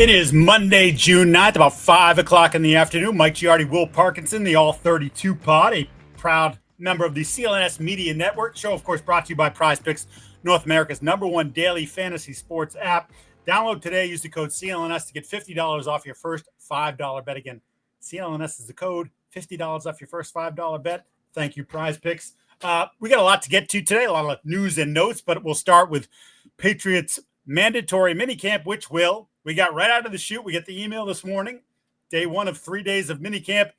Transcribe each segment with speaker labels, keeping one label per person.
Speaker 1: It is Monday, June 9th, about 5 o'clock in the afternoon. Mike Giardi, Will Parkinson, the All-32 Pod, a proud member of the CLNS Media Network. Show, of course, brought to you by PrizePicks, North America's #1 daily fantasy sports app. Download today. Use the code CLNS to get $50 off your first $5 bet. Again, CLNS is the code, $50 off your first $5 bet. Thank you, PrizePicks. We got a lot to get to today, a lot of news and notes, but we'll start with Patriots mandatory minicamp, which we got right out of the chute. We get the email this morning. Day one of 3 days of minicamp.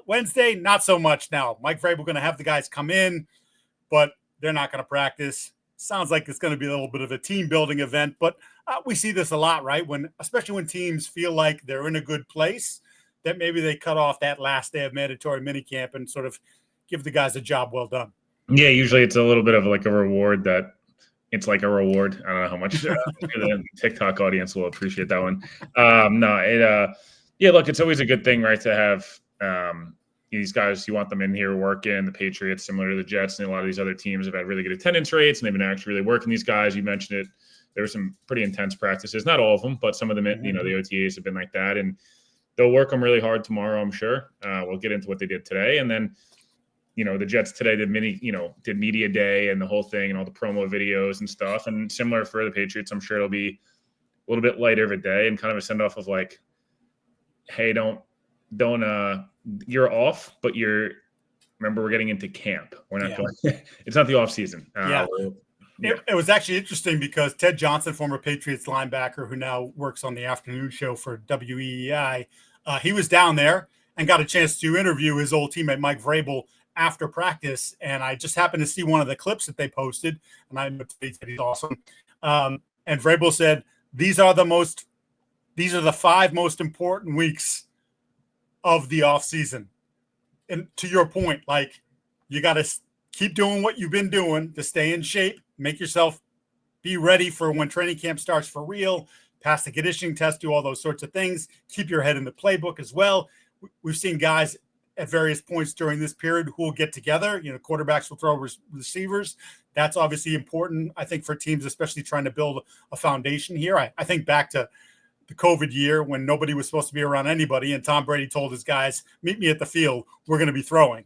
Speaker 1: Wednesday, not so much now. Mike Vrabel going to have the guys come in, but they're not going to practice. Sounds like it's going to be a little bit of a team building event, but we see this a lot, right? Especially when teams feel like they're in a good place, that maybe they cut off that last day of mandatory minicamp and sort of give the guys a job well done.
Speaker 2: Yeah, usually it's a little bit of like a reward that it's like a reward. I don't know how much the TikTok audience will appreciate that one. Look, it's always a good thing, right, to have these guys. You want them in here working. The Patriots, similar to the Jets and a lot of these other teams, have had really good attendance rates, and they've been actually really working these guys. You mentioned it. There were some pretty intense practices. Not all of them, but some of them, the OTAs have been like that, and they'll work them really hard tomorrow, I'm sure. We'll get into what they did today, and then the Jets today did media day and the whole thing and all the promo videos and stuff. And similar for the Patriots, I'm sure it'll be a little bit lighter of a day and kind of a send off of like, hey, don't you're off, but remember, we're getting into camp. We're not going. It's not the off season.
Speaker 1: It was actually interesting because Ted Johnson, former Patriots linebacker who now works on the afternoon show for WEEI, he was down there and got a chance to interview his old teammate Mike Vrabel after practice, and I just happened to see one of the clips that they posted, and I know he's awesome. And Vrabel said, "These are the 5 most important weeks of the off season." And to your point, like, you got to keep doing what you've been doing to stay in shape, make yourself be ready for when training camp starts for real, pass the conditioning test, do all those sorts of things, keep your head in the playbook as well. We've seen guys at various points during this period who will get together. Quarterbacks will throw receivers. That's obviously important, I think, for teams, especially trying to build a foundation here. I think back to the COVID year when nobody was supposed to be around anybody, and Tom Brady told his guys, "Meet me at the field. We're going to be throwing,"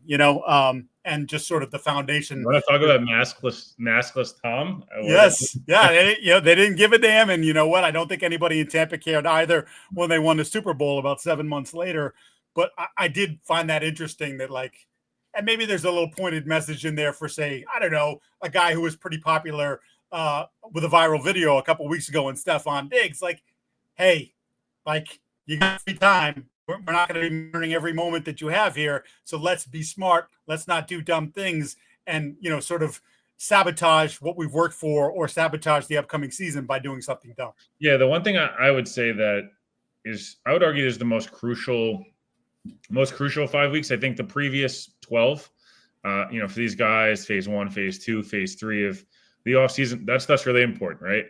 Speaker 1: and just sort of the foundation.
Speaker 2: You want to talk about maskless Tom?
Speaker 1: Yes. Yeah. They didn't give a damn. And you know what? I don't think anybody in Tampa cared either when they won the Super Bowl about 7 months later. But I did find that interesting that, like, and maybe there's a little pointed message in there for, say, I don't know, a guy who was pretty popular with a viral video a couple weeks ago in Stefon Diggs. Like, hey, like, you got free time. We're not going to be learning every moment that you have here. So let's be smart. Let's not do dumb things and, sort of sabotage what we've worked for or sabotage the upcoming season by doing something dumb.
Speaker 2: Yeah, the one thing I would say that is, I would argue, is the most crucial 5 weeks. I think the previous 12, for these guys, phase 1, phase 2, phase 3 of the offseason, that's really important, right?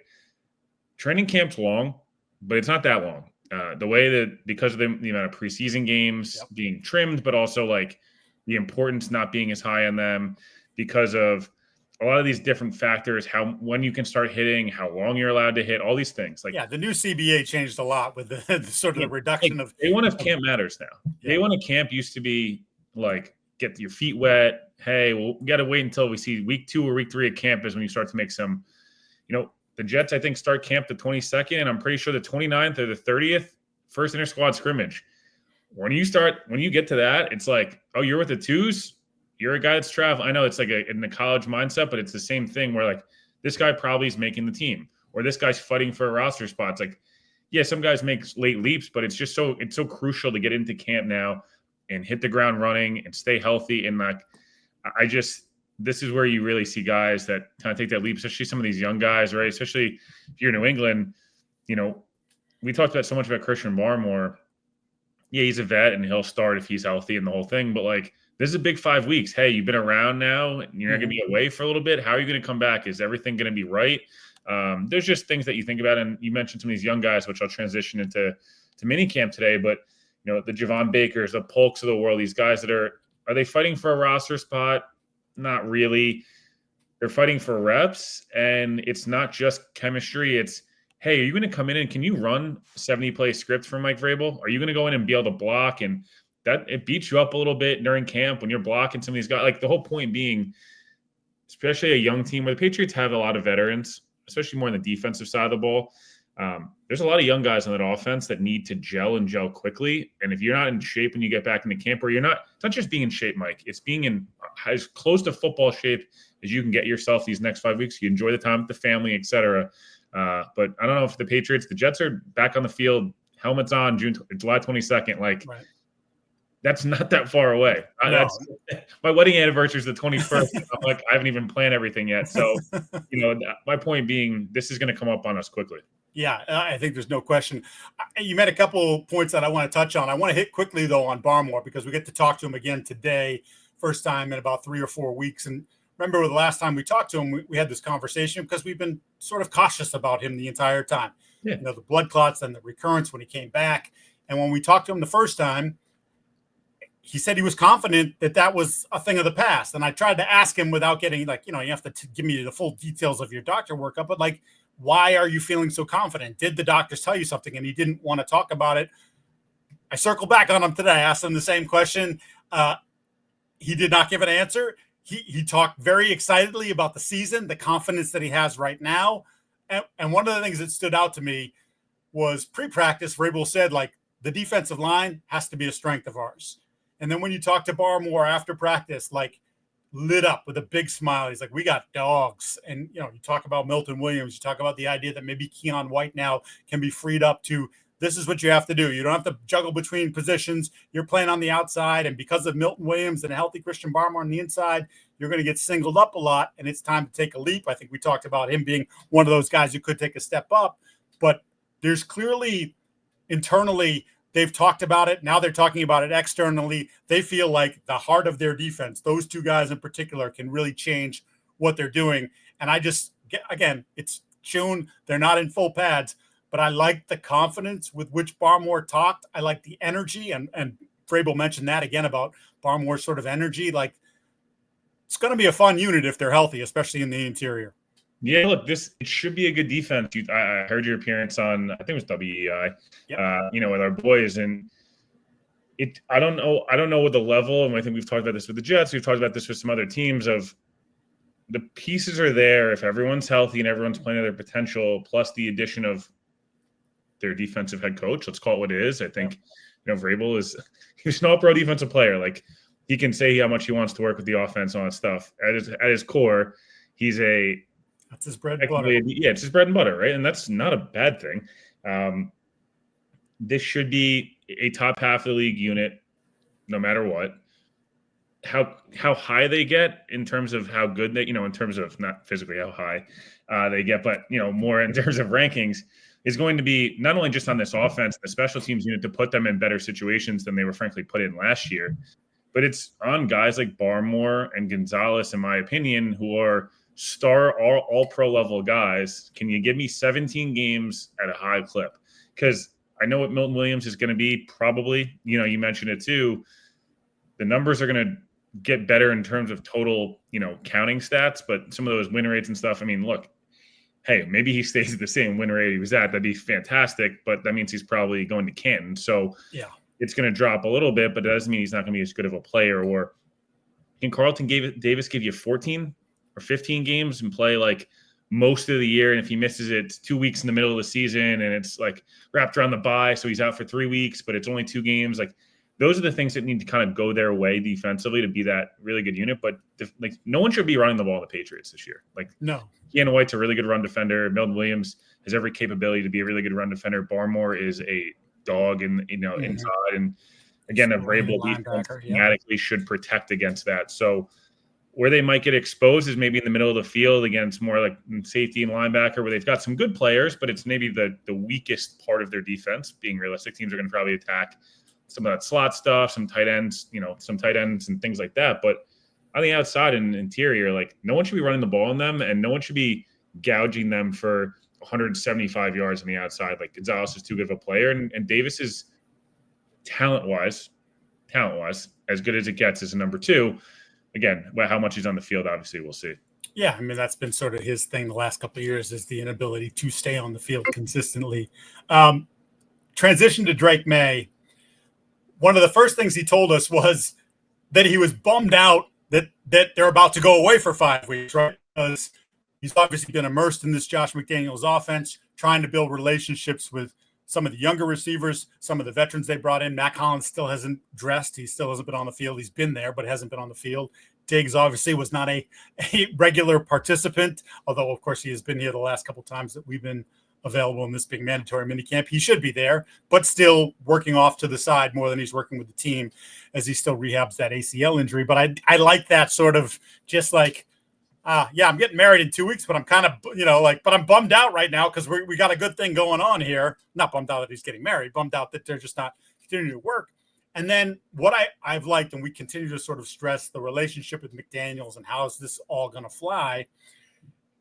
Speaker 2: Training camp's long, but it's not that long. The way that, because of the amount of preseason games being trimmed, but also like the importance not being as high on them because of a lot of these different factors, when you can start hitting, how long you're allowed to hit, all these things. Like,
Speaker 1: the new CBA changed a lot with the sort of the reduction of
Speaker 2: day one of camp matters now. Day one of camp used to be like, get your feet wet. Hey, well, we got to wait until we see week 2 or week 3 of camp is when you start to make some, the Jets, I think, start camp the 22nd, and I'm pretty sure the 29th or the 30th, first inter-squad scrimmage. When you get to that, it's like, oh, you're with the twos? You're a guy that's traveling. I know it's like in the college mindset, but it's the same thing where, like, this guy probably is making the team, or this guy's fighting for a roster spot. It's like, yeah, some guys make late leaps, but it's just so crucial to get into camp now and hit the ground running and stay healthy. And, like, this is where you really see guys that kind of take that leap, especially some of these young guys, right? Especially if you're New England, we talked about so much about Christian Barmore. Yeah, he's a vet and he'll start if he's healthy and the whole thing. But, like, this is a big 5 weeks. Hey, you've been around now. You're not going to be away for a little bit. How are you going to come back? Is everything going to be right? There's just things that you think about. And you mentioned some of these young guys, which I'll transition into minicamp today. But, the Javon Bakers, the Polks of the world, these guys that are they fighting for a roster spot? Not really. They're fighting for reps. And it's not just chemistry. It's, hey, are you going to come in and can you run 70-play script for Mike Vrabel? Are you going to go in and be able to block? And that it beats you up a little bit during camp when you're blocking some of these guys. Like the whole point being, especially a young team where the Patriots have a lot of veterans, especially more on the defensive side of the ball. There's a lot of young guys on that offense that need to gel quickly. And if you're not in shape when you get back into camp, or it's not just being in shape, Mike, it's being in as close to football shape as you can get yourself these next 5 weeks. You enjoy the time with the family, etc. But I don't know if the Patriots, the Jets are back on the field, helmets on, July 22nd. Like, that's not that far away.
Speaker 1: No.
Speaker 2: My wedding anniversary is the 21st. I'm like, I haven't even planned everything yet. So, my point being, this is going to come up on us quickly.
Speaker 1: Yeah, I think there's no question. You made a couple points that I want to touch on. I want to hit quickly, though, on Barmore because we get to talk to him again today, first time in about 3 or 4 weeks. And remember the last time we talked to him, we had this conversation because we've been sort of cautious about him the entire time.
Speaker 2: Yeah.
Speaker 1: The blood clots and the recurrence when he came back. And when we talked to him the first time, he said he was confident that was a thing of the past. And I tried to ask him without getting you have to give me the full details of your doctor workup, but why are you feeling so confident? Did the doctors tell you something? And he didn't want to talk about it. I circled back on him today. I asked him the same question. He did not give an answer. He talked very excitedly about the season, the confidence that he has right now. And one of the things that stood out to me was pre-practice, Vrabel said, the defensive line has to be a strength of ours. And then when you talk to Barmore after practice, lit up with a big smile. He's like, we got dogs. And, you talk about Milton Williams. You talk about the idea that maybe Keon White now can be freed up to this is what you have to do. You don't have to juggle between positions. You're playing on the outside. And because of Milton Williams and a healthy Christian Barmore on the inside, you're going to get singled up a lot. And it's time to take a leap. I think we talked about him being one of those guys who could take a step up. But there's clearly internally – they've talked about it. Now they're talking about it externally. They feel like the heart of their defense, those two guys in particular, can really change what they're doing. And again, it's June. They're not in full pads, but I like the confidence with which Barmore talked. I like the energy. And Vrabel mentioned that again about Barmore's sort of energy. It's going to be a fun unit if they're healthy, especially in the interior.
Speaker 2: Yeah, look, it should be a good defense. I heard your appearance on, I think it was WEI,
Speaker 1: yep.
Speaker 2: With our boys, and I don't know what the level, and I think we've talked about this with the Jets, we've talked about this with some other teams, of the pieces are there if everyone's healthy and everyone's playing to their potential, plus the addition of their defensive head coach. Let's call it what it is. I think, Vrabel he's an all-pro defensive player. He can say how much he wants to work with the offense and all that stuff. At his core, he's
Speaker 1: that's his bread and butter.
Speaker 2: Yeah, it's his bread and butter, right? And that's not a bad thing. This should be a top half of the league unit, no matter what. How high they get in terms of how good they, in terms of not physically how high they get, but more in terms of rankings, is going to be not only just on this offense, the special teams unit, to put them in better situations than they were frankly put in last year, but it's on guys like Barmore and Gonzalez, in my opinion, who are star all pro level guys. Can you give me 17 games at a high clip? Because I know what Milton Williams is going to be probably, you mentioned it too. The numbers are going to get better in terms of total, counting stats, but some of those win rates and stuff. I mean, look, hey, maybe he stays at the same win rate he was at. That'd be fantastic, but that means he's probably going to Canton. So
Speaker 1: yeah,
Speaker 2: it's going to drop a little bit, but it doesn't mean he's not going to be as good of a player. Or can Carlton Davis give you 14 or 15 games and play most of the year? And if he misses it, it's 2 weeks in the middle of the season and it's wrapped around the bye. So he's out for 3 weeks, but it's only 2 games. Those are the things that need to kind of go their way defensively to be that really good unit. But no one should be running the ball in the Patriots this year.
Speaker 1: No.
Speaker 2: Keanu White's a really good run defender. Milton Williams has every capability to be a really good run defender. Barmore is a dog inside. And again, a Vrabel defense automatically should protect against that. So where they might get exposed is maybe in the middle of the field against more like safety and linebacker, where they've got some good players, but it's maybe the weakest part of their defense. Being realistic, teams are going to probably attack some of that slot stuff, some tight ends and things like that. But on the outside and interior, no one should be running the ball on them, and no one should be gouging them for 175 yards on the outside. Gonzalez is too good of a player, and Davis is talent-wise, as good as it gets as a number 2. Again, how much he's on the field, obviously, we'll see.
Speaker 1: Yeah, I mean, that's been sort of his thing the last couple of years, is the inability to stay on the field consistently. Transition to Drake Maye. One of the first things he told us was that he was bummed out that they're about to go away for 5 weeks, right? Because he's obviously been immersed in this Josh McDaniels offense, trying to build relationships with some of the younger receivers, some of the veterans they brought in. Matt Collins still hasn't dressed. He still hasn't been on the field. He's been there, but hasn't been on the field. Diggs obviously was not a regular participant, although, of course, he has been here the last couple of times that we've been available in this big mandatory minicamp. He should be there, but still working off to the side more than he's working with the team as he still rehabs that ACL injury. But I like that sort of just like, yeah, I'm getting married in 2 weeks, but I'm kind of, but I'm bummed out right now because we got a good thing going on here. Not bummed out that he's getting married, bummed out that they're just not continuing to work. And then what I've liked, and we continue to sort of stress the relationship with McDaniels and how is this all going to fly.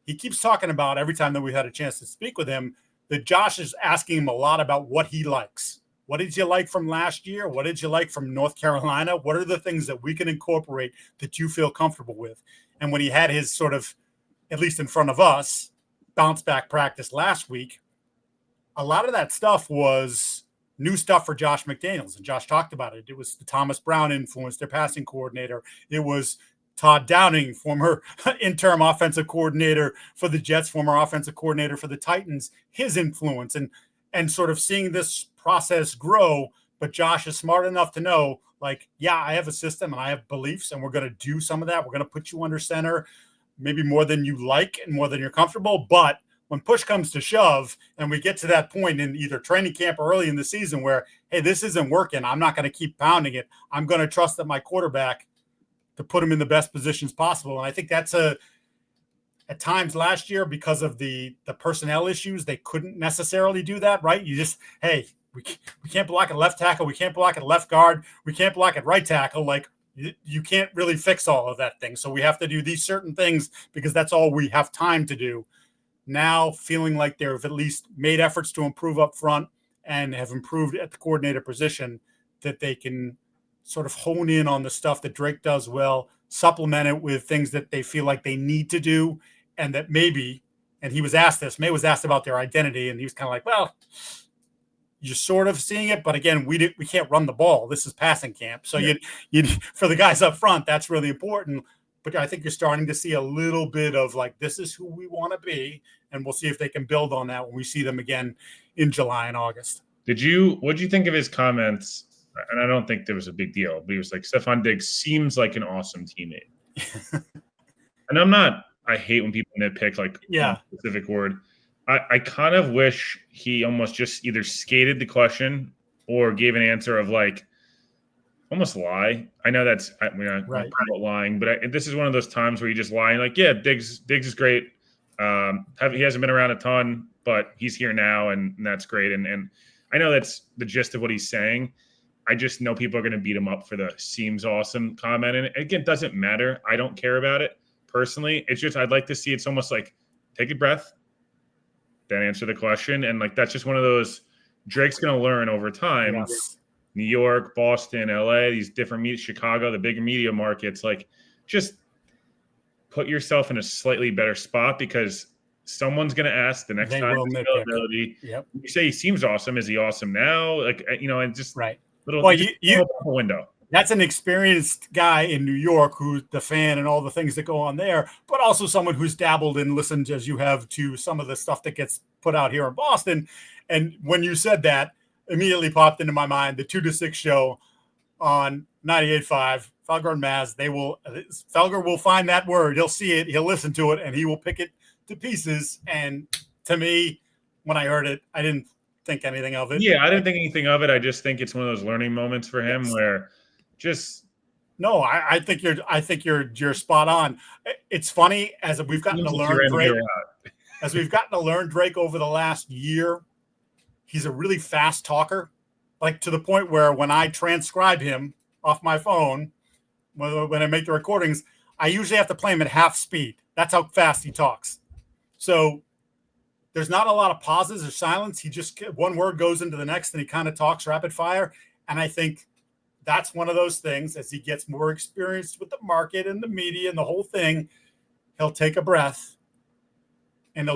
Speaker 1: He keeps talking about, every time that we had a chance to speak with him, that Josh is asking him a lot about what he likes. What did you like from last year? What did you like from North Carolina? What are the things that we can incorporate that you feel comfortable with? And when he had his sort of, at least in front of us, bounce back practice last week, a lot of that stuff was new stuff for Josh McDaniels. And Josh talked about it. It was the Thomas Brown influence, their passing coordinator. It was Todd Downing, former interim offensive coordinator for the Jets, former offensive coordinator for the Titans, his influence and sort of seeing this process grow. But Josh is smart enough to know, like, yeah, I have a system and I have beliefs, and we're going to do some of that. We're going to put you under center, maybe more than you like and more than you're comfortable. But when push comes to shove and we get to that point in either training camp or early in the season where, hey, this isn't working, I'm not going to keep pounding it. I'm going to trust that my quarterback to put him in the best positions possible. And I think that's at times last year, because of the personnel issues, they couldn't necessarily do that, right? You just, hey, we can't block at left tackle. We can't block at left guard. We can't block at right tackle. Like, you can't really fix all of that thing. So we have to do these certain things because that's all we have time to do. Now feeling like they've at least made efforts to improve up front and have improved at the coordinator position, that they can sort of hone in on the stuff that Drake does well, supplement it with things that they feel like they need to do. And that maybe, and he was asked this, May was asked about their identity, and he was kind of like, well, you're sort of seeing it, but again, we can't run the ball. This is passing camp. So you for the guys up front, that's really important. But I think you're starting to see a little bit of like, this is who we want to be, and we'll see if they can build on that when we see them again in July and August.
Speaker 2: What'd you think of his comments? And I don't think there was a big deal, but he was like, Stefon Diggs seems like an awesome teammate. And I hate when people nitpick like a specific word. I kind of wish he almost just either skated the question or gave an answer of like, almost lie. I know that's I'm right. About lying, but this is one of those times where you just lie and like, yeah, Diggs is great. He hasn't been around a ton, but he's here now, and that's great. And I know that's the gist of what he's saying. I just know people are going to beat him up for the seems awesome comment. And again, it doesn't matter. I don't care about it personally. It's just I'd like to see it's almost like take a breath, then answer the question. And like that's just one of those Drake's going to learn over time.
Speaker 1: Yes.
Speaker 2: New York, Boston, LA, these different Chicago, the bigger media markets, like just put yourself in a slightly better spot because someone's going to ask the next time availability.
Speaker 1: Yep.
Speaker 2: You say he seems awesome. Is he awesome now? Like, and just
Speaker 1: right.
Speaker 2: Little window.
Speaker 1: That's an experienced guy in New York who's the fan and all the things that go on there, but also someone who's dabbled and listened as you have to some of the stuff that gets put out here in Boston. And when you said that, immediately popped into my mind the 2 to 6 show on 98.5, Felger and Maz. Felger will find that word. He'll see it. He'll listen to it, and he will pick it to pieces. And to me, when I heard it, I didn't think anything of it.
Speaker 2: Yeah, I didn't think anything of it. I just think it's one of those learning moments for him where just
Speaker 1: no. I think you're spot on. It's funny as we've gotten to learn Drake. As we've gotten to learn Drake over the last year. He's a really fast talker, like to the point where when I transcribe him off my phone, when I make the recordings, I usually have to play him at half speed. That's how fast he talks. So there's not a lot of pauses or silence. He just one word goes into the next and he kind of talks rapid fire. And I think that's one of those things as he gets more experienced with the market and the media and the whole thing. he'll take a breath, and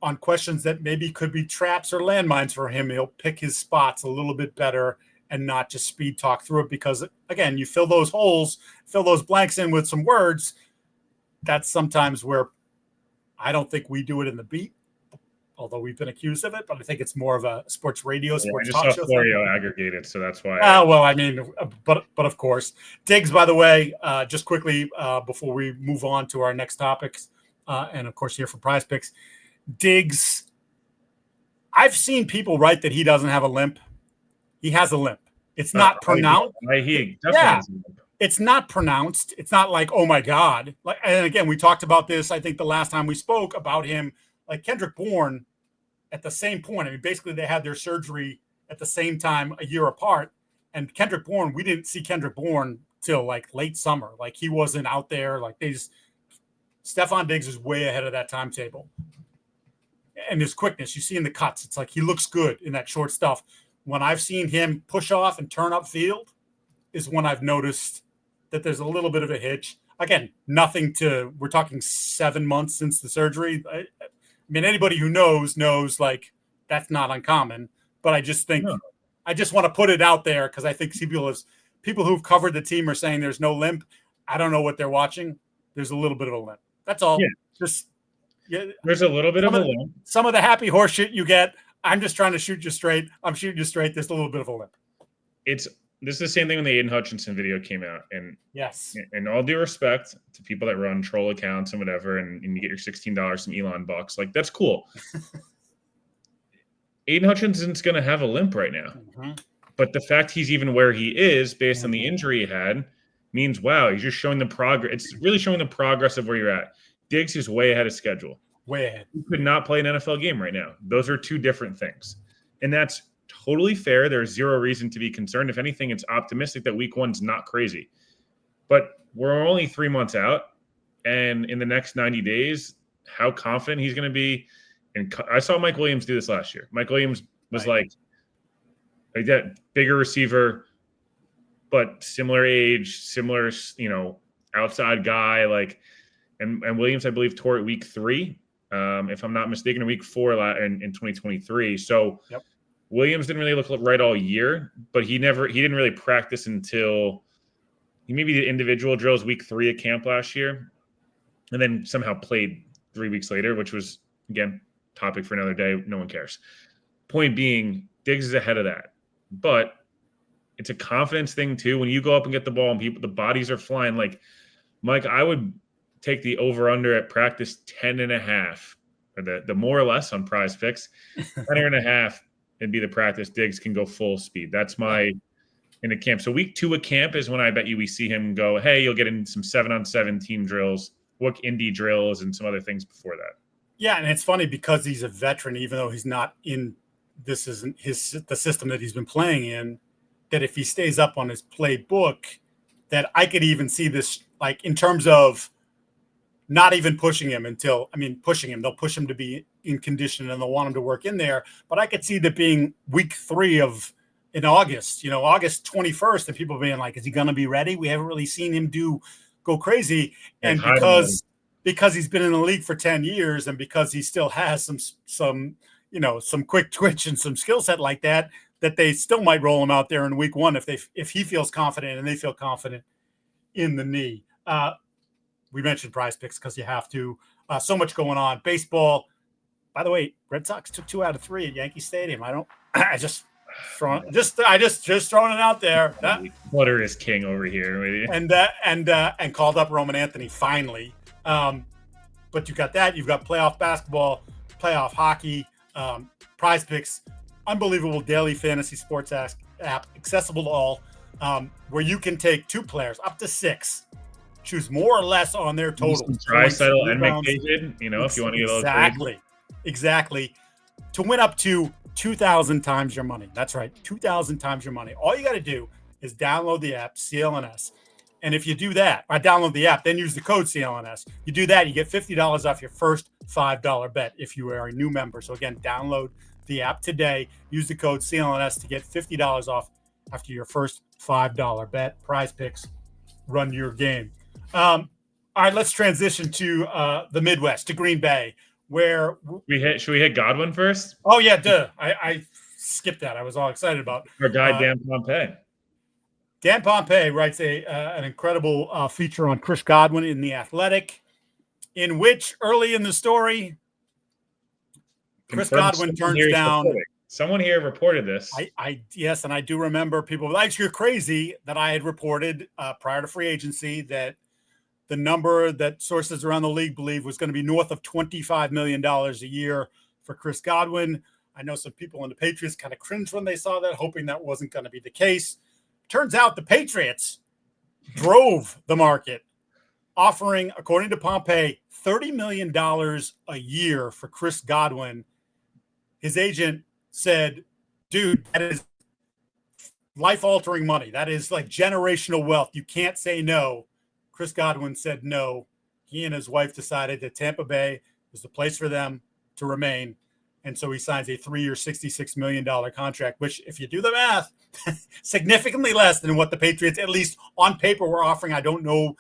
Speaker 1: on questions that maybe could be traps or landmines for him, he'll pick his spots a little bit better and not just speed talk through it. Because, again, you fill those holes, fill those blanks in with some words. That's sometimes where I don't think we do it in the beat, although we've been accused of it, but I think it's more of a sports radio, sports talk show.
Speaker 2: I just saw Florio aggregated, so that's why.
Speaker 1: Well, I mean, but of course. Diggs, by the way, just quickly before we move on to our next topics, and of course here for PrizePicks, Diggs, I've seen people write that he doesn't have a limp. He has a limp. It's not pronounced.
Speaker 2: He definitely has a limp.
Speaker 1: It's not pronounced. It's not like, oh my God. Like, and again, we talked about this, I think the last time we spoke about him, like Kendrick Bourne at the same point. I mean, basically they had their surgery at the same time, a year apart. And Kendrick Bourne, we didn't see Kendrick Bourne till like late summer. Like he wasn't out there. Like Stefon Diggs is way ahead of that timetable. And his quickness, you see in the cuts, it's like he looks good in that short stuff. When I've seen him push off and turn upfield is when I've noticed that there's a little bit of a hitch. Again, we're talking 7 months since the surgery. I mean, anybody who knows like that's not uncommon, but I just think I just want to put it out there because I think people who've covered the team are saying there's no limp. I don't know what they're watching. There's a little bit of a limp. That's all. Yeah.
Speaker 2: There's a little bit of a limp.
Speaker 1: Some of the happy horse shit you get, I'm just trying to shoot you straight. I'm shooting you straight. There's a little bit of a limp.
Speaker 2: This is the same thing when the Aiden Hutchinson video came out. And
Speaker 1: yes,
Speaker 2: and all due respect to people that run troll accounts and whatever, and you get your $16 from Elon bucks, like that's cool. Aiden Hutchinson's going to have a limp right now. Mm-hmm. But the fact he's even where he is based on the injury he had means, wow, he's just showing the progress. It's really showing the progress of where you're at. Diggs is way ahead of schedule.
Speaker 1: Way ahead.
Speaker 2: He could not play an NFL game right now. Those are two different things. And that's totally fair. There's zero reason to be concerned. If anything, it's optimistic that week one's not crazy. But we're only 3 months out. And in the next 90 days, how confident he's going to be. And I saw Mike Williams do this last year. Mike Williams was like that bigger receiver, but similar age, similar, outside guy. And Williams, I believe, tore it week 3. If I'm not mistaken, week 4 in 2023. So Williams didn't really look right all year, but he didn't really practice until he maybe did individual drills week 3 at camp last year, and then somehow played 3 weeks later, which was, again, topic for another day. No one cares. Point being, Diggs is ahead of that. But it's a confidence thing, too. When you go up and get the ball and the bodies are flying, like, Mike, I would take the over-under at practice 10.5, or the more or less on PrizePicks, 10.5, and be the practice. Diggs can go full speed. That's my in the camp. So week 2 of camp is when I bet you we see him go, hey, you'll get in some 7-on-7 team drills, work indie drills, and some other things before that. Yeah,
Speaker 1: and it's funny because he's a veteran, even though he's not in this isn't the system that he's been playing in, that if he stays up on his playbook, that I could even see this, like, in terms of not even pushing him pushing him. They'll push him to be in condition and they'll want him to work in there. But I could see that being week 3 in August, August 21st, and people being like, is he going to be ready? We haven't really seen him go crazy. And because he's been in the league for 10 years and because he still has some quick twitch and some skill set like that they still might roll him out there in week 1 if he feels confident and they feel confident in the knee. We mentioned PrizePicks because you have to. So much going on. Baseball. By the way, Red Sox took 2 out of 3 at Yankee Stadium. Just throwing it out there.
Speaker 2: Clutter is king over here.
Speaker 1: And called up Roman Anthony finally. But you've got that. You've got playoff basketball, playoff hockey, PrizePicks, unbelievable daily fantasy sports app, accessible to all, where you can take 2 players up to 6. Choose more or less on their total.
Speaker 2: Draisaitl and McDavid, if you want to get a little crazy.
Speaker 1: Exactly. To win up to 2,000 times your money. That's right, 2,000 times your money. All you got to do is download the app, CLNS. And if you do that, I download the app, then use the code CLNS. You do that, you get $50 off your first $5 bet if you are a new member. So again, download the app today. Use the code CLNS to get $50 off after your first $5 bet. PrizePicks, run your game. All All right, let's transition to the Midwest, to Green Bay, where
Speaker 2: should we hit Godwin first?
Speaker 1: Oh yeah, duh. I skipped that. I was all excited about
Speaker 2: our guy Dan Pompei.
Speaker 1: Dan Pompei writes an incredible feature on Chris Godwin in The Athletic, in which early in the story, Chris Godwin turns down.
Speaker 2: Someone here reported this.
Speaker 1: Yes, and I do remember people like, you're crazy, that I had reported prior to free agency that the number that sources around the league believe was going to be north of $25 million a year for Chris Godwin. I know some people in the Patriots kind of cringed when they saw that, hoping that wasn't going to be the case. Turns out the Patriots drove the market, offering, according to Pompei, $30 million a year for Chris Godwin. His agent said, dude, that is life-altering money. That is like generational wealth. You can't say no. Chris Godwin said no. He and his wife decided that Tampa Bay was the place for them to remain. And so he signs a 3-year, $66 million contract, which, if you do the math, significantly less than what the Patriots, at least on paper, were offering. I don't know.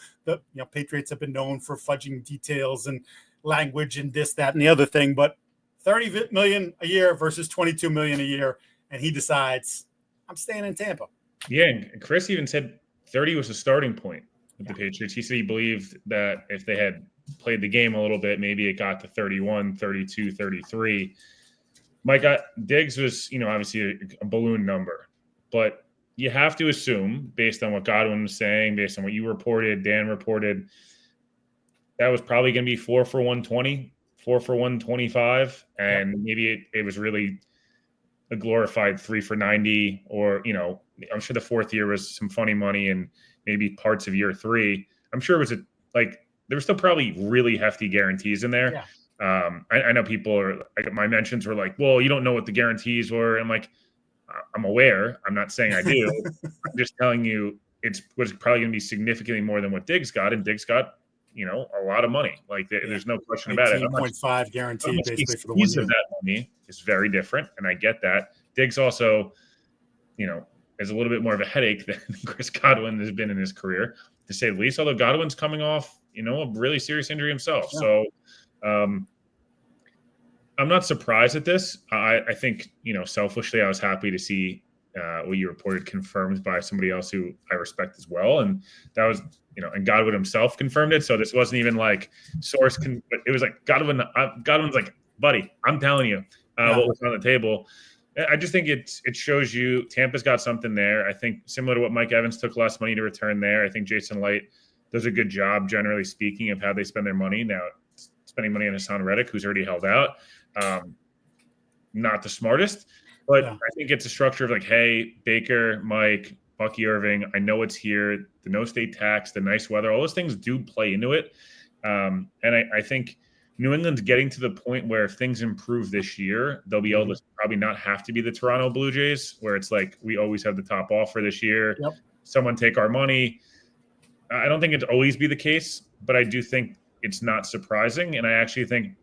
Speaker 1: Patriots have been known for fudging details and language and this, that, and the other thing. But $30 million a year versus $22 million a year, and he decides, I'm staying in Tampa.
Speaker 2: Yeah, and Chris even said 30 was the starting point with the Patriots. He said he believed that if they had played the game a little bit, maybe it got to 31, 32, 33. Mike, Diggs was, obviously a balloon number, but you have to assume, based on what Godwin was saying, based on what you reported, Dan reported, that was probably going to be 4 for 120, 4 for 125, and maybe it was really a glorified 3 for 90, or, I'm sure the fourth year was some funny money and maybe parts of year 3. I'm sure it was there were still probably really hefty guarantees in there. Yeah. I know people are like, my mentions were like, well, you don't know what the guarantees were. I'm like, I'm aware. I'm not saying I do. I'm just telling you it was probably going to be significantly more than what Diggs got, and Diggs got, a lot of money. Like there's no question about it.
Speaker 1: 18.5 guaranteed basically for the 1 year.
Speaker 2: Of that money is very different, and I get that. Diggs also, is a little bit more of a headache than Chris Godwin has been in his career, to say the least. Although Godwin's coming off, a really serious injury himself. Yeah. So I'm not surprised at this. I think, selfishly, I was happy to see what you reported confirmed by somebody else who I respect as well. And that was, and Godwin himself confirmed it. So this wasn't even like source. It was like Godwin's like, buddy, I'm telling you what was on the table. I just think it shows you Tampa's got something there. I think similar to what Mike Evans took less money to return there. I think Jason Light does a good job, generally speaking, of how they spend their money. Now, spending money on Hassan Reddick, who's already held out, not the smartest. But I think it's a structure of like, hey, Baker, Mike, Bucky Irving, I know it's here. The no state tax, the nice weather, all those things do play into it. And I think New England's getting to the point where if things improve this year, they'll be able to probably not have to be the Toronto Blue Jays, where it's like, we always have the top offer this year. Yep. Someone take our money. I don't think it'll always be the case, but I do think it's not surprising. And I actually think,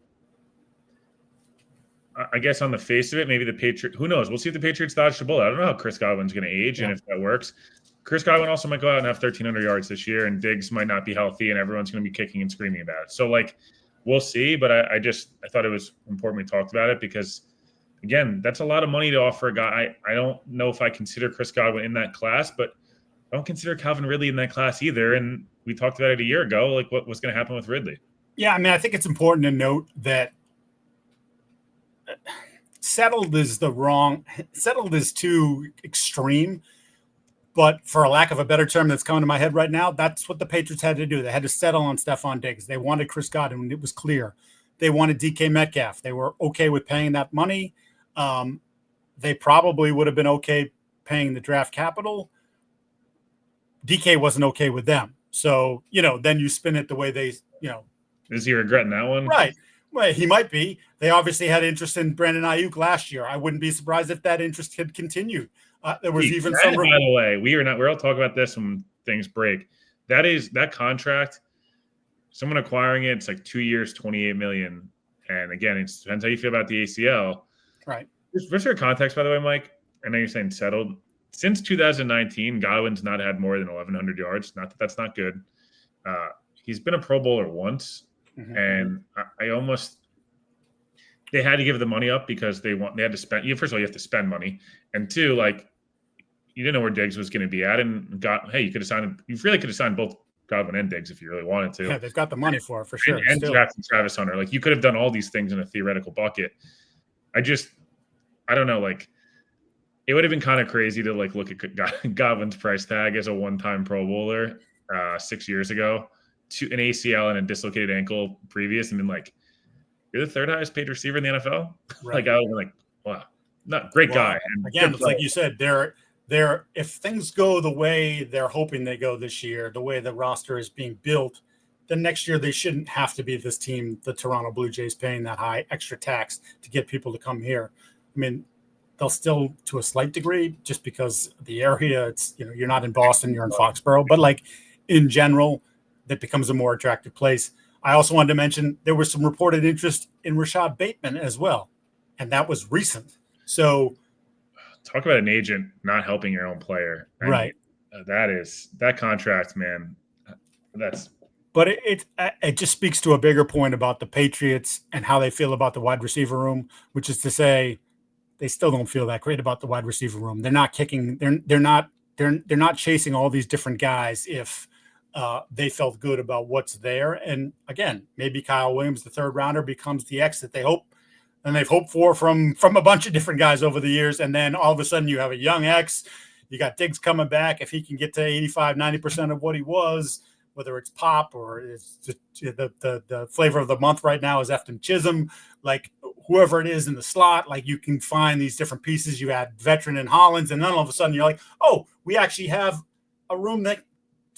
Speaker 2: I guess on the face of it, maybe the Patriots, who knows? We'll see if the Patriots dodge the bullet. I don't know how Chris Godwin's going to age and if that works. Chris Godwin also might go out and have 1,300 yards this year, and Diggs might not be healthy, and everyone's going to be kicking and screaming about it. So, we'll see. But I thought it was important we talked about it because, again, that's a lot of money to offer a guy. I don't know if I consider Chris Godwin in that class, but I don't consider Calvin Ridley in that class either. And we talked about it a year ago, like what was going to happen with Ridley.
Speaker 1: Yeah, I mean, I think it's important to note that settled is too extreme, but for a lack of a better term that's coming to my head right now, that's what the Patriots had to do. They had to settle on Stefon Diggs. They wanted Chris Godwin. It was clear. They wanted DK Metcalf. They were okay with paying that money. They probably would have been okay paying the draft capital. DK wasn't okay with them. So, then you spin it the way they,
Speaker 2: Is he regretting that one?
Speaker 1: Right. Well, he might be. They obviously had interest in Brandon Ayuk last year. I wouldn't be surprised if that interest had continued. There was even some.
Speaker 2: By the way, we're all talking about this when things break. That contract, someone acquiring it, it's like 2 years, $28 million. And again, it depends how you feel about the ACL.
Speaker 1: Right.
Speaker 2: Just for context, by the way, Mike, I know you're saying settled. Since 2019, Godwin's not had more than 1,100 yards. Not that that's not good. he's been a Pro Bowler once, and I almost they had to give the money up because they had to spend. First of all, you have to spend money, and two, like you didn't know where Diggs was going to be at, and you could have signed him. You really could have signed both Godwin and Diggs if you really wanted to.
Speaker 1: Yeah, they've got the money for sure.
Speaker 2: And drafting Travis Hunter, like you could have done all these things in a theoretical bucket. I don't know, like it would have been kind of crazy to like look at Godwin's price tag as a one-time Pro Bowler 6 years ago, to an ACL and a dislocated ankle previous, and then like you're the third highest paid receiver in the NFL.
Speaker 1: Right.
Speaker 2: Like I was like, wow, not great guy. And
Speaker 1: again, it's like you said, they're if things go the way they're hoping they go this year, the way the roster is being built, then next year they shouldn't have to be this team, the Toronto Blue Jays, paying that high extra tax to get people to come here. I mean, they'll still, to a slight degree, just because the area, it's, you're not in Boston, you're in Foxborough, but like in general, that becomes a more attractive place. I also wanted to mention there was some reported interest in Rashad Bateman as well, and that was recent. So
Speaker 2: talk about an agent not helping your own player.
Speaker 1: Right.
Speaker 2: That contract, man.
Speaker 1: But it just speaks to a bigger point about the Patriots and how they feel about the wide receiver room, which is to say they still don't feel that great about the wide receiver room. They're not kicking. They're not chasing all these different guys if they felt good about what's there. And again, maybe Kyle Williams, the third rounder, becomes the X that they hope and they've hoped for from a bunch of different guys over the years. And then all of a sudden you have a young X. You got Diggs coming back. If he can get to 85, 90% of what he was, whether it's pop or it's the flavor of the month right now is Efton Chisholm, like whoever it is in the slot, like you can find these different pieces. You add veteran and Hollins, and then all of a sudden you're like, oh, we actually have a room that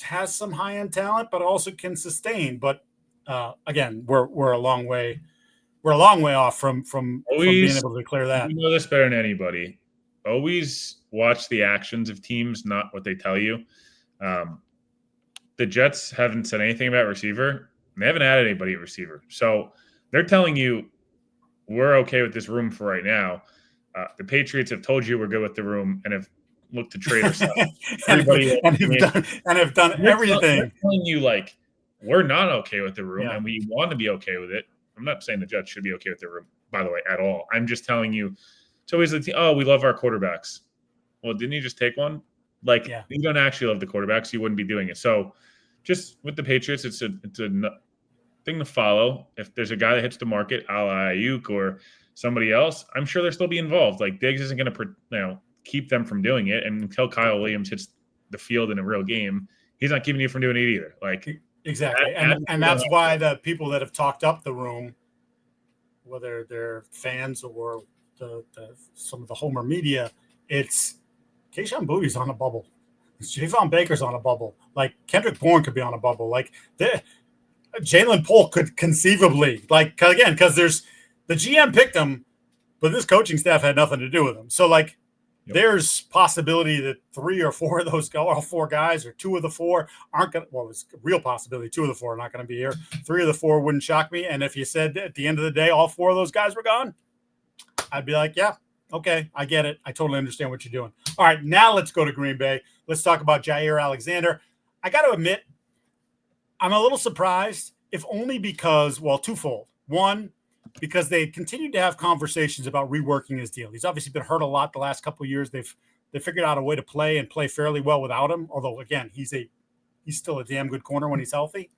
Speaker 1: has some high-end talent, but also can sustain. But again, we're a long way off from being able to declare that.
Speaker 2: You know this better than anybody. Always watch the actions of teams, not what they tell you. The Jets haven't said anything about receiver. And they haven't added anybody at receiver. So they're telling you we're okay with this room for right now. The Patriots have told you we're good with the room and have looked to trade ourselves.
Speaker 1: and have done everything.
Speaker 2: They're telling you like we're not okay with the room and we want to be okay with it. I'm not saying the Jets should be okay with the room, by the way, at all. I'm just telling you. So he's like, oh, we love our quarterbacks. Well, didn't you just take one? Like you don't actually love the quarterbacks, you wouldn't be doing it. So just with the Patriots, it's a thing to follow. If there's a guy that hits the market, a la Ayuk or somebody else, I'm sure they'll still be involved. Like Diggs isn't going to keep them from doing it. And until Kyle Williams hits the field in a real game, he's not keeping you from doing it either. Like
Speaker 1: exactly, and that's why the people that have talked up the room, whether they're fans or some of the Homer media, it's Kayshon Boutte's on a bubble. Javon Baker's on a bubble. Like Kendrick Bourne could be on a bubble. Like Jalen Polk could conceivably, like, again, because there's the GM picked him, but this coaching staff had nothing to do with him. So like there's possibility that 3 or 4 of those all 4 guys or 2 of the 4 aren't going to, well, it's a real possibility 2 of the 4 are not going to be here. 3 of the 4 wouldn't shock me. And if you said at the end of the day, all 4 of those guys were gone, I'd be like, yeah, okay, I get it. I totally understand what you're doing. All right, now let's go to Green Bay. Let's talk about Jaire Alexander. I got to admit, I'm a little surprised, if only because, well, twofold. One, because they continued to have conversations about reworking his deal. He's obviously been hurt a lot the last couple of years. They figured out a way to play fairly well without him. Although, again, he's still a damn good corner when he's healthy.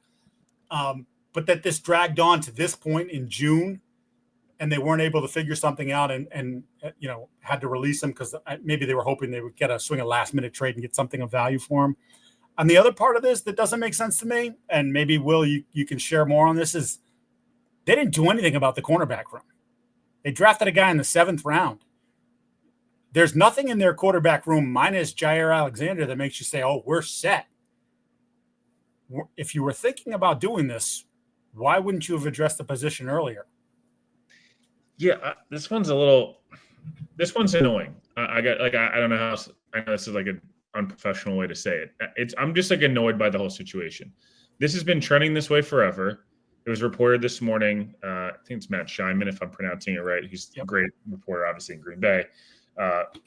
Speaker 1: But that this dragged on to this point in June, and they weren't able to figure something out and had to release him because maybe they were hoping they would get a swing a last-minute trade and get something of value for him. And the other part of this that doesn't make sense to me, and maybe, Will, you can share more on this, is they didn't do anything about the cornerback room. They drafted a guy in the 7th round. There's nothing in their quarterback room minus Jaire Alexander that makes you say, oh, we're set. If you were thinking about doing this, why wouldn't you have addressed the position earlier?
Speaker 2: Yeah, this one's annoying. I don't know how. I know this is like an unprofessional way to say it. I'm just like annoyed by the whole situation. This has been trending this way forever. It was reported this morning. I think it's Matt Scheinman, if I'm pronouncing it right. He's a great reporter, obviously in Green Bay.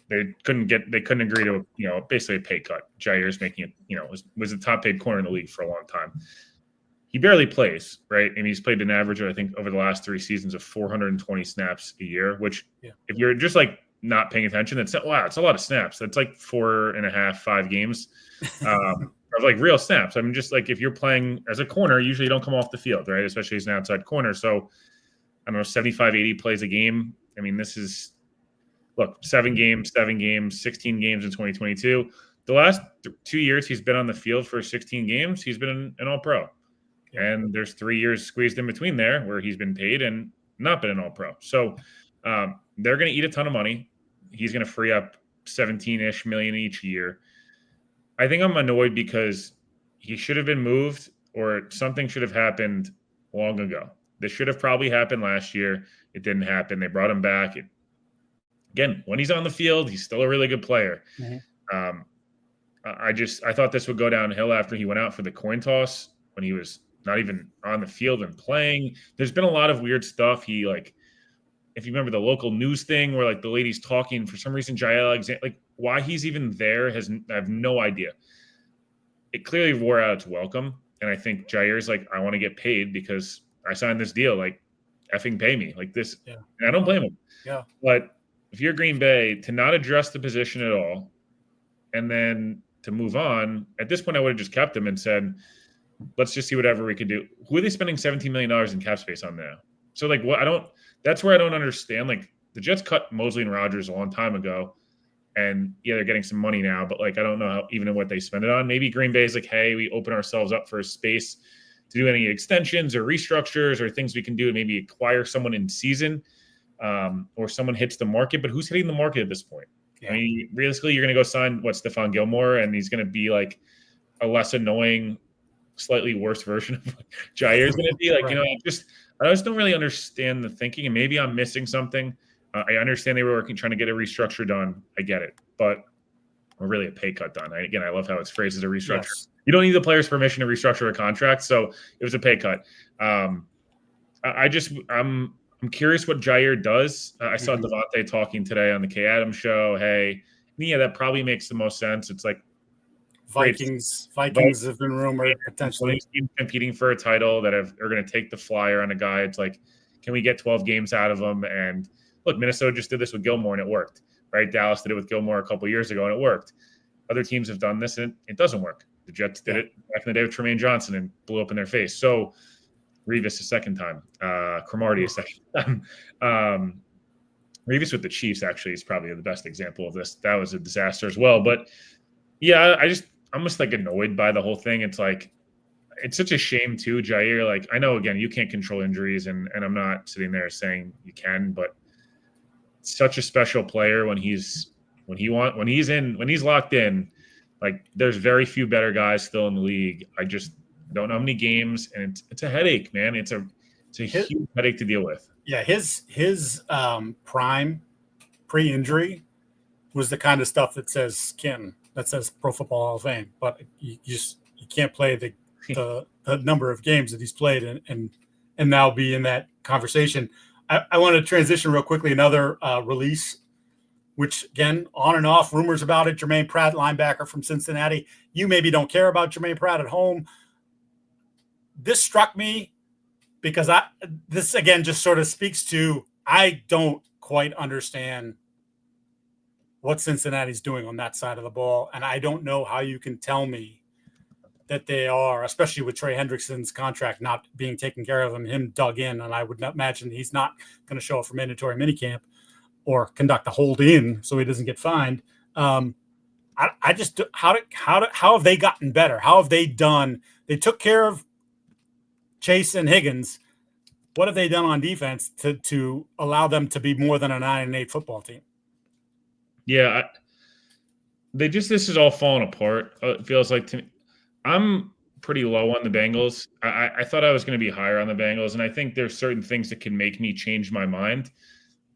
Speaker 2: They couldn't agree to basically a pay cut. Jaire's making it. Was the top paid corner in the league for a long time. he barely plays, right? And he's played an average, I think, over the last 3 seasons of 420 snaps a year, which if you're just like not paying attention, it's a lot of snaps. That's like 4.5, 5 games of like real snaps. I mean, just like if you're playing as a corner, usually you don't come off the field, right? Especially as an outside corner. So I don't know, 75, 80 plays a game. I mean, this is, look, 7 games, 16 games in 2022. The last 2 years he's been on the field for 16 games, he's been an All-Pro. And there's 3 years squeezed in between there where he's been paid and not been an All-Pro. So they're going to eat a ton of money. He's going to free up 17-ish million each year. I think I'm annoyed because he should have been moved or something should have happened long ago. This should have probably happened last year. It didn't happen. They brought him back. Again, when he's on the field, he's still a really good player. Mm-hmm. I thought this would go downhill after he went out for the coin toss when he was not even on the field and playing. There's been a lot of weird stuff. He, like, if you remember the local news thing where like the lady's talking, for some reason, Jaire Alexander, like why he's even there I have no idea. It clearly wore out its welcome. And I think Jaire's like, I want to get paid because I signed this deal. Like, effing pay me like this. Yeah. And I don't blame him.
Speaker 1: Yeah.
Speaker 2: But if you're Green Bay, to not address the position at all and then to move on, at this point, I would have just kept him and said, let's just see whatever we could do. Who are they spending $17 million in cap space on now? So, like, that's where I don't understand. Like, the Jets cut Mosley and Rodgers a long time ago, and yeah, they're getting some money now, but like, I don't know even what they spend it on. Maybe Green Bay is like, hey, we open ourselves up for a space to do any extensions or restructures or things we can do, and maybe acquire someone in season, or someone hits the market. But who's hitting the market at this point? Yeah. I mean, realistically, you're going to go sign Stefon Gilmore, and he's going to be like a less annoying, slightly worse version of what Jaire's going to be. Like, right. I just don't really understand the thinking, and maybe I'm missing something. I understand they were trying to get a restructure done. I get it, but or really a pay cut done. I love how it's phrased as a restructure. Yes. You don't need the player's permission to restructure a contract, so it was a pay cut. I'm curious what Jaire does. I saw Devontae talking today on the Kay Adams show. Hey, yeah, that probably makes the most sense. It's like
Speaker 1: Vikings have been rumored potentially
Speaker 2: competing for a title that are going to take the flyer on a guy. It's like, can we get 12 games out of them? And look, Minnesota just did this with Gilmore and it worked, right? Dallas did it with Gilmore a couple of years ago and it worked. Other teams have done this and it doesn't work. The Jets did it back in the day with Tremaine Johnson and blew up in their face. So Revis a second time, Cromartie a second time. Revis with the Chiefs actually is probably the best example of this. That was a disaster as well. But yeah, I'm just like annoyed by the whole thing. It's like, it's such a shame too, Jaire. Like, I know, again, you can't control injuries and I'm not sitting there saying you can, but such a special player when he's locked in. Like, there's very few better guys still in the league. I just don't know how many games, and it's a headache, man. It's a huge headache to deal with.
Speaker 1: Yeah, his prime pre-injury was the kind of stuff that says Pro Football Hall of Fame, but you can't play the number of games that he's played and now be in that conversation. I want to transition real quickly. Another release, which again, on and off, rumors about it. Germaine Pratt, linebacker from Cincinnati. You maybe don't care about Germaine Pratt at home. This struck me because this again just sort of speaks to, I don't quite understand what Cincinnati's doing on that side of the ball. And I don't know how you can tell me that they are, especially with Trey Hendrickson's contract not being taken care of, him dug in. And I would not imagine he's not going to show up for mandatory minicamp or conduct a hold in so he doesn't get fined. I just, how have they gotten better? How have they done? They took care of Chase and Higgins. What have they done on defense to allow them to be more than a 9-8 football team?
Speaker 2: Yeah, this is all falling apart. It feels like to me. I'm pretty low on the Bengals. I thought I was going to be higher on the Bengals, and I think there's certain things that can make me change my mind.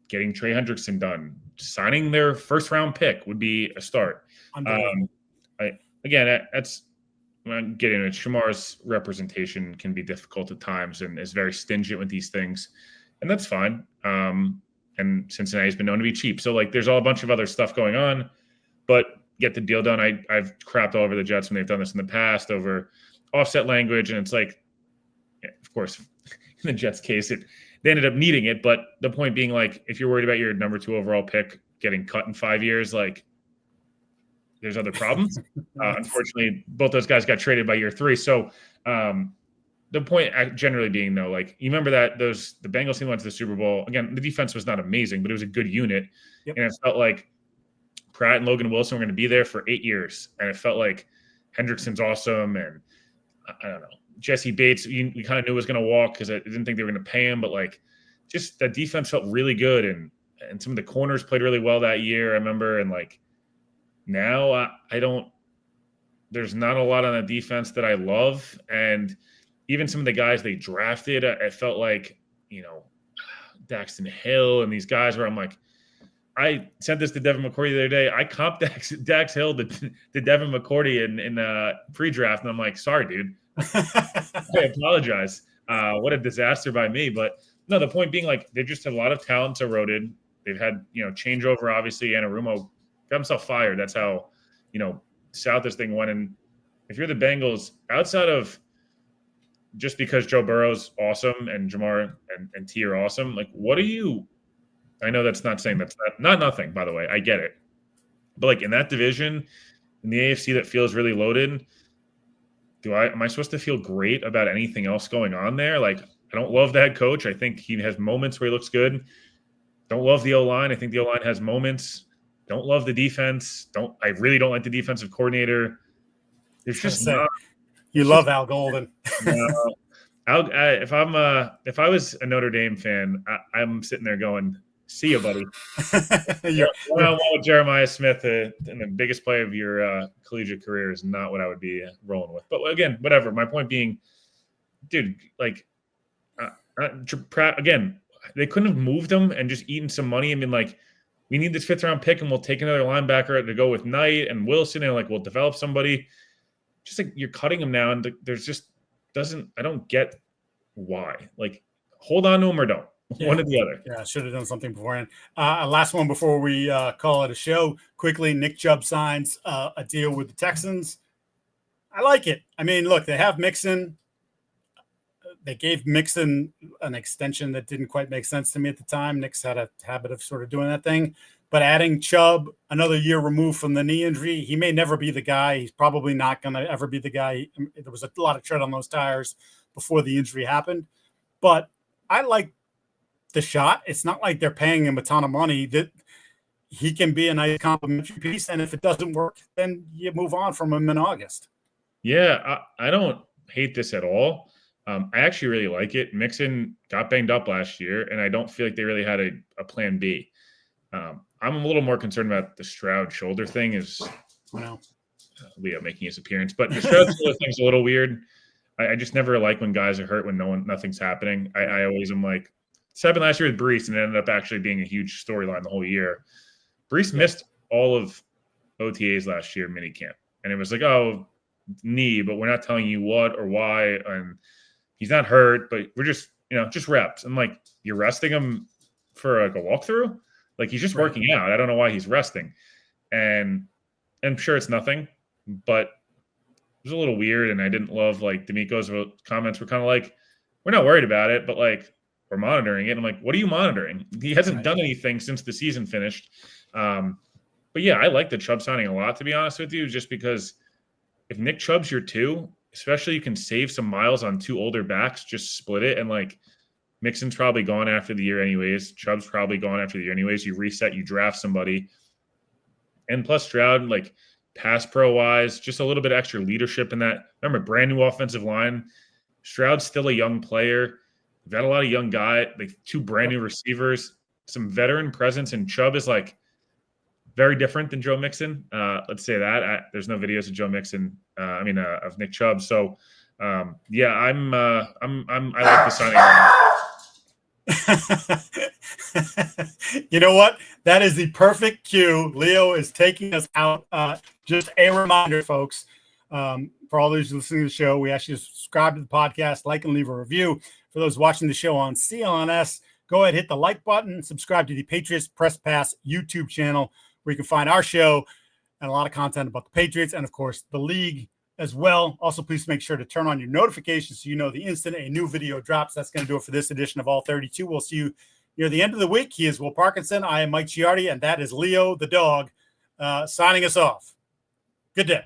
Speaker 2: Getting Trey Hendrickson done, signing their first-round pick would be a start. That's when I'm getting it. Shamar's representation can be difficult at times and is very stingent with these things, and that's fine. And Cincinnati's been known to be cheap. So, like, there's all a bunch of other stuff going on, but get the deal done. I've crapped all over the Jets when they've done this in the past over offset language, and it's like, of course, in the Jets' case, they ended up needing it. But the point being, like, if you're worried about your number 2 overall pick getting cut in 5 years, like, there's other problems. Unfortunately, both those guys got traded by year 3. So the point generally being, though, like, you remember that the Bengals team went to the Super Bowl. Again, the defense was not amazing, but it was a good unit. Yep. And it felt like Pratt and Logan Wilson were going to be there for 8 years. And it felt like Hendrickson's awesome. And I don't know, Jesse Bates, we kind of knew was going to walk because I didn't think they were going to pay him. But, like, just that defense felt really good. And some of the corners played really well that year, I remember. And, like, now there's not a lot on the defense that I love. And even some of the guys they drafted, I felt like, Daxton Hill and these guys where I'm like, I sent this to Devin McCourty the other day. I comped Dax Hill to Devin McCourty in pre-draft. And I'm like, sorry, dude. I apologize. What a disaster by me. But no, the point being, like, they just had a lot of talents eroded. They've had, changeover, obviously. Anarumo got himself fired. That's how, south this thing went. And if you're the Bengals, outside of just because Joe Burrow's awesome and Jamar and T are awesome, like, what are you – I know that's not saying that's not nothing, by the way. I get it. But, like, in that division, in the AFC that feels really loaded, am I supposed to feel great about anything else going on there? Like, I don't love that coach. I think he has moments where he looks good. Don't love the O-line. I think the O-line has moments. Don't love the defense. I really don't like the defensive coordinator. There's just not.
Speaker 3: You love Al Golden.
Speaker 2: If I was a Notre Dame fan, I'm sitting there going, "See you, buddy." One-on-one with Jeremiah Smith, and the biggest play of your collegiate career is not what I would be rolling with. But again, whatever. My point being, dude, like, Pratt, again, they couldn't have moved him and just eaten some money and been like, we need this 5th-round pick and we'll take another linebacker to go with Knight and Wilson and, like, we'll develop somebody. Just, like, you're cutting him now, and there's just I don't get why. Like, hold on to him or don't.
Speaker 3: Yeah.
Speaker 2: One or the other.
Speaker 3: Yeah, should have done something beforehand. Last one before we call it a show. Quickly, Nick Chubb signs a deal with the Texans. I like it. I mean, look, they have Mixon. They gave Mixon an extension that didn't quite make sense to me at the time. Nick's had a habit of sort of doing that thing. But adding Chubb, another year removed from the knee injury, he may never be the guy. He's probably not going to ever be the guy. There was a lot of tread on those tires before the injury happened. But I like the shot. It's not like they're paying him a ton of money. That he can be a nice complimentary piece. And if it doesn't work, then you move on from him in August.
Speaker 2: Yeah, I don't hate this at all. I actually really like it. Mixon got banged up last year, and I don't feel like they really had a plan B. I'm a little more concerned about the Stroud shoulder thing is Leo making his appearance. But the Stroud shoulder thing's a little weird. I just never like when guys are hurt when nothing's happening. I always am like, this happened last year with Brees, and it ended up actually being a huge storyline the whole year. Brees missed all of OTAs last year, minicamp. And it was like, oh, knee, but we're not telling you what or why. And he's not hurt, but we're just, just reps. I'm like, you're resting him for like a walkthrough? Like, he's just working out. I don't know why he's resting. And I'm sure it's nothing, but it was a little weird. And I didn't love, like, D'Amico's comments were kind of like, we're not worried about it, but, like, we're monitoring it. I'm like, what are you monitoring? He hasn't done anything since the season finished. But yeah, I like the Chubb signing a lot, to be honest with you, just because if Nick Chubb's your 2, especially you can save some miles on 2 older backs, just split it. And, like, Mixon's probably gone after the year anyways. Chubb's probably gone after the year anyways. You reset, you draft somebody. And plus Stroud, like, pass pro-wise, just a little bit extra leadership in that. Remember, brand new offensive line. Stroud's still a young player. We've got a lot of young guys, like 2 brand new receivers, some veteran presence, and Chubb is, like, very different than Joe Mixon. Let's say that. There's no videos of Joe Mixon. Of Nick Chubb. So, yeah, I like the signing.
Speaker 3: You know what? That is the perfect cue. Leo is taking us out. Just a reminder, folks, for all those listening to the show, we ask you to subscribe to the podcast, like and leave a review. For those watching the show on CLNS, go ahead, hit the like button, subscribe to the Patriots Press Pass YouTube channel, where you can find our show and a lot of content about the Patriots and, of course, the league
Speaker 1: as well. Also, please make sure to turn on your notifications so you know the instant a new video drops. That's going to do it for this edition of All 32. We'll see you near the end of the week. He is Will Parkinson. I am Mike Giardi, and that is Leo the dog signing us off. Good day.